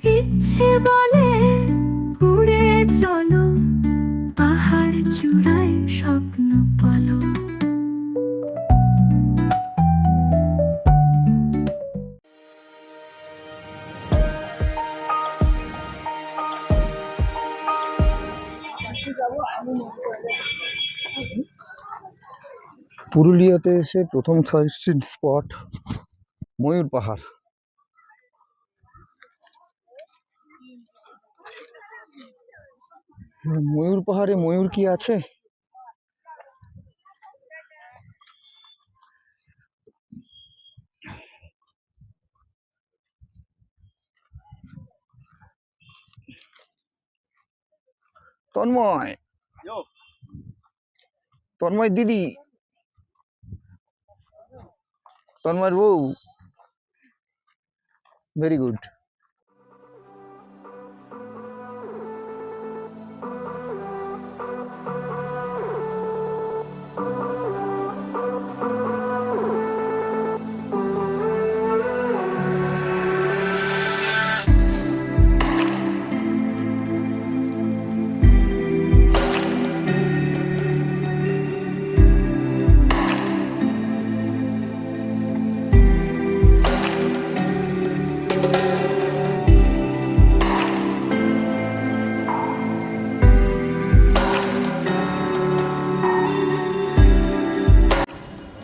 ইচ্ছে বলে উড়ে চলো, পাহাড় চূড়ায় স্বপ্ন পালো। পুরুলিয়াতে এসে প্রথম সাইট সিন স্পট ময়ূর পাহাড়। ময়ূর পাহাড়ে ময়ূর কি আছে? তন্ময়, তন্ময় দিদি, তন্ময়ের বউ, ভেরি গুড।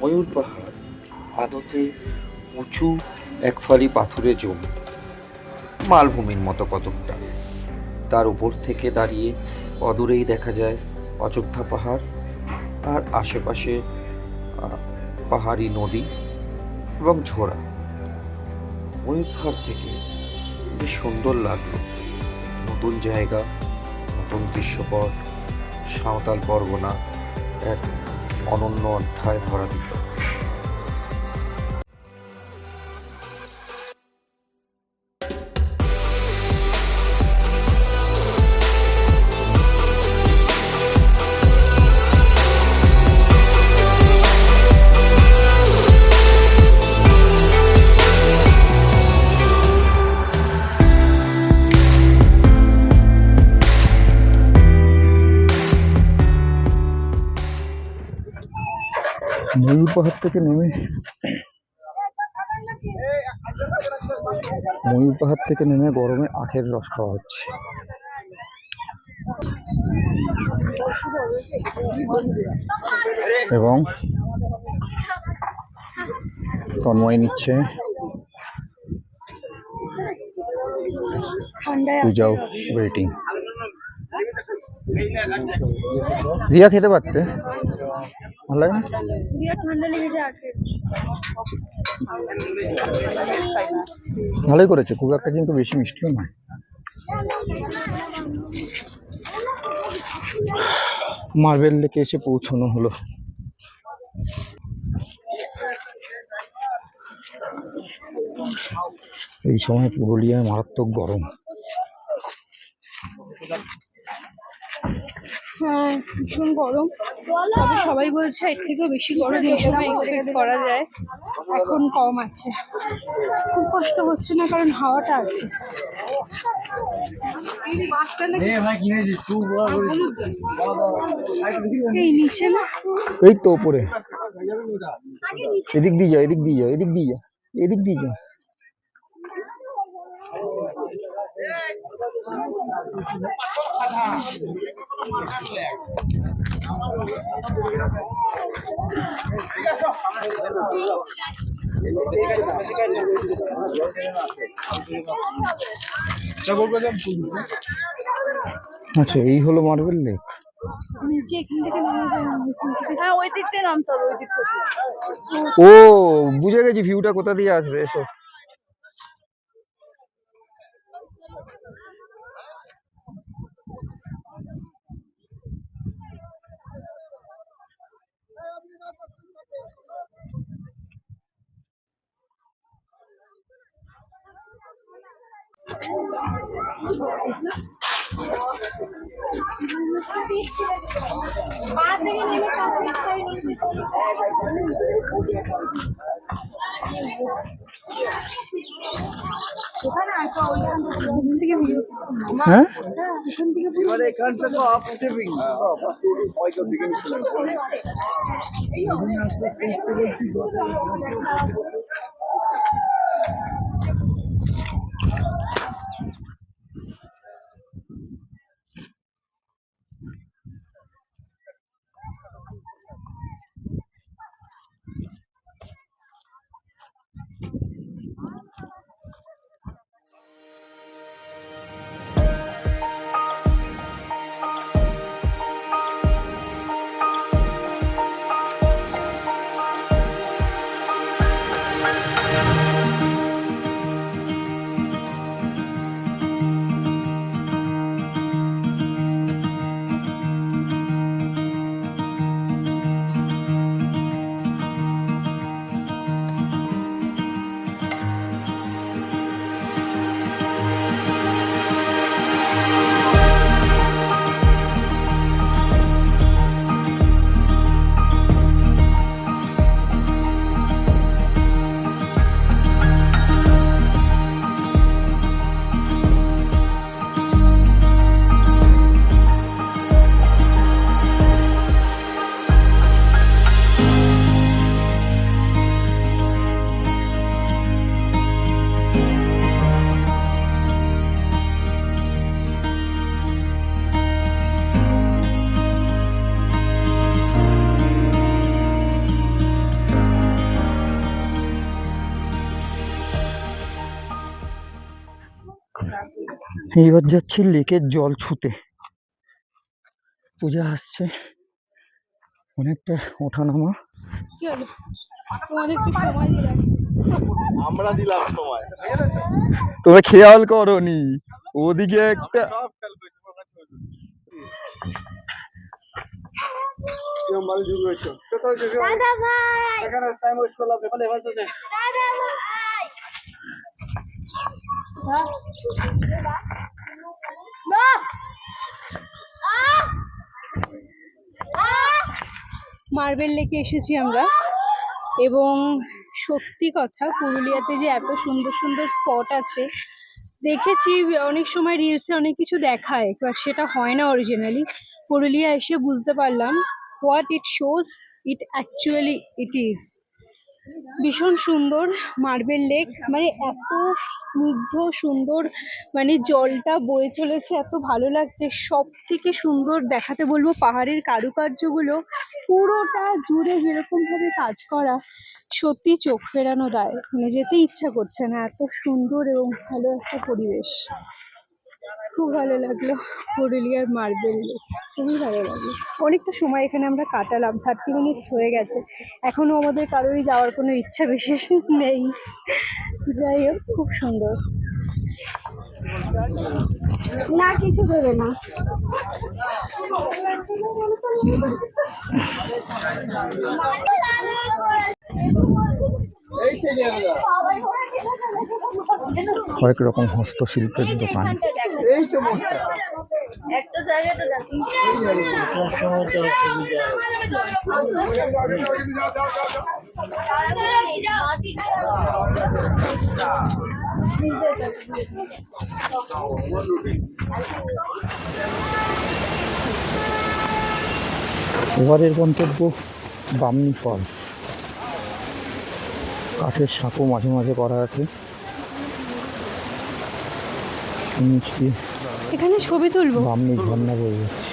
ময়ূর পাহাড় আদতে উঁচু একফালি পাথুরে জমি, মালভূমির মতো কতকটা। তার উপর থেকে দাঁড়িয়ে অদূরেই দেখা যায় অযোধ্যা পাহাড় আর আশেপাশে পাহাড়ি নদী এবং ঝোড়া। ময়ূর পাহাড় থেকে বেশ সুন্দর লাগলো। নতুন জায়গা, নতুন দৃশ্যপট, সাঁওতাল পরগনা এক অনন্য অধ্যায় ভরা দিল। ময়ূর পাহাড় থেকে নেমে গরমে আখের রস খাওয়া হচ্ছে। এবং তন্ময় নিচ্ছে পূজাও ওয়েটিং। রিয়া খেতে পারতে ভালো লাগে না? ভালোই করেছে, খুব একটা কিন্তু বেশি মিষ্টিও নয়। মার্বেল লেকে এসে পৌঁছানো হলো। এই সময় পুরুলিয়ায় মারাত্মক গরম। হ্যাঁ, ভীষণ গরম। তবে সবাই বলছে এর থেকেও বেশি গরম এই সময় এক্সপেক্ট করা যায়। এখন কম আছে, খুব কষ্ট হচ্ছে না কারণ হাওয়াটা আছে। এই নিচে না, এই তো উপরে। এদিক দিয়ে যা, এদিক দিয়ে যা, এদিক দিয়ে যা, এদিক দিয়ে যা। আচ্ছা, এই হলো মার্বেল লেক। নিচে এখান থেকে নামা যায় না। হ্যাঁ, ওই দিক দিয়ে নামতে হবে, ওই দিক থেকে। ও বুঝে গেছি ভিউটা কোথা দিয়ে আসবে। এসো। ওখানে আসো, ওইখান থেকে ভিডিও। হ্যাঁ এখান থেকে এবারে এখান থেকে আপ স্টেপিং এইবার যাচ্ছি লেকের জল ছুতে। পূজা আসছে, অনেকটা ওঠানামা। কি হলো, তোমাদের একটু সময় দিলাম। আমরা দিলাম সময়। তোমরা খেয়াল করনি ওদিকে একটা দাদা ভাই, এখানে টাইম ওয়েস্ট করলাম এখানে এবার তো দাদা ভাই, মার্বেল লেকে এসেছি আমরা, এবং সত্যি কথা পুরুলিয়াতে যে এত সুন্দর সুন্দর স্পট আছে দেখেছি। অনেক সময় রিলসে অনেক কিছু দেখায়, বাট সেটা হয় না অরিজিনালি। পুরুলিয়া এসে বুঝতে পারলাম what it shows, it actually it is. ভীষণ সুন্দর মার্বেল লেক, মানে এত স্নিগ্ধ সুন্দর, মানে জলটা বয়ে চলেছে, এত ভালো লাগছে। সব থেকে সুন্দর দেখাতে বলবো পাহাড়ের কারুকার্যগুলো, পুরোটা জুড়ে যেরকম ভাবে কাজ করা, সত্যি চোখ ফেরানো দায়, মানে যেতে ইচ্ছা করছে না, এত সুন্দর এবং ভালো একটা পরিবেশ। খুব ভালো লাগলো পুরুলিয়ার মার্বেল লেক, খুবই ভালো লাগলো। অনেকটা সময় এখানে আমরা কাটালাম, 30 মিনিটস হয়ে গেছে, এখনো আমাদের কারোরই যাওয়ার কোনো ইচ্ছা বিশেষ নেই। যাই হোক, খুব সুন্দর। না কিছু দেবে না। কয়েক রকম হস্তশিল্পের দোকান। এই তো মস্ত একটা জায়গাটা দেখুন। এবারের গন্তব্য বামনি ফলস। কাঠের সাঁকো মাঝে মাঝে করা আছে, মিষ্টি এখানে ছবি তুলবো। বামনি ঝর্ণা বয়ে যাচ্ছে।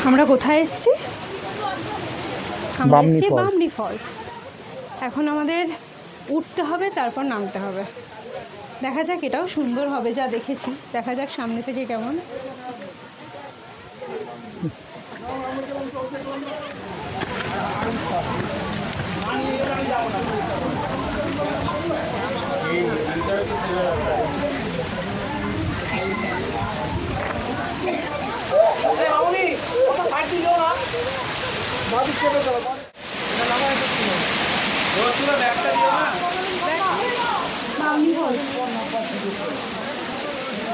আমরা কোথায় এসেছি? আমরা বামনি এসেছি ফলস। বামনি ফলস। এখন আমাদের উঠতে হবে, তারপর নামতে হবে। দেখা যাক, এটাও সুন্দর হবে যা দেখেছি, দেখা যাক সামনে থেকে কেমন।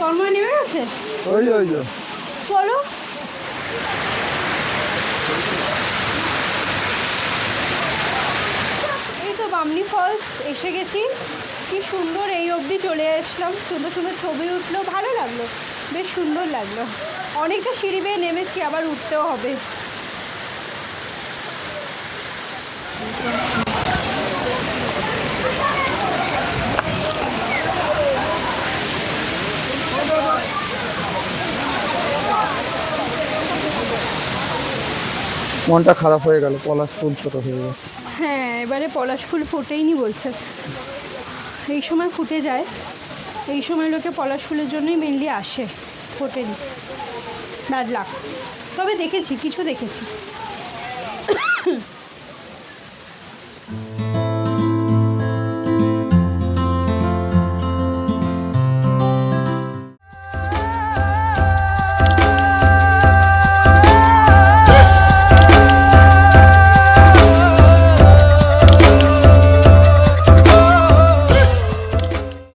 তন্ময় নেমে গেছে, ওই ওই যে চলো। ফলস এসে গেছি, কি সুন্দর, এই অবধি চলে আসলাম, সুন্দর সুন্দর ছবি উঠলো, ভালো লাগলো, বেশ সুন্দর লাগলো। অনেকটা সিঁড়ি বেয়ে নেমেছি, আবার উঠতেও হবে। মনটা খারাপ হয়ে গেল, পলাশ ফুল ছোট হয়ে গেছে। হ্যাঁ, এবারে পলাশ ফুল ফোটেইনি বলছে, এই সময় ফুটে যায়, এই সময় লোকে পলাশ ফুলের জন্যই মেনলি আসে, ফোটেনি, ব্যাড লাক। তবে দেখেছি, কিছু দেখেছি।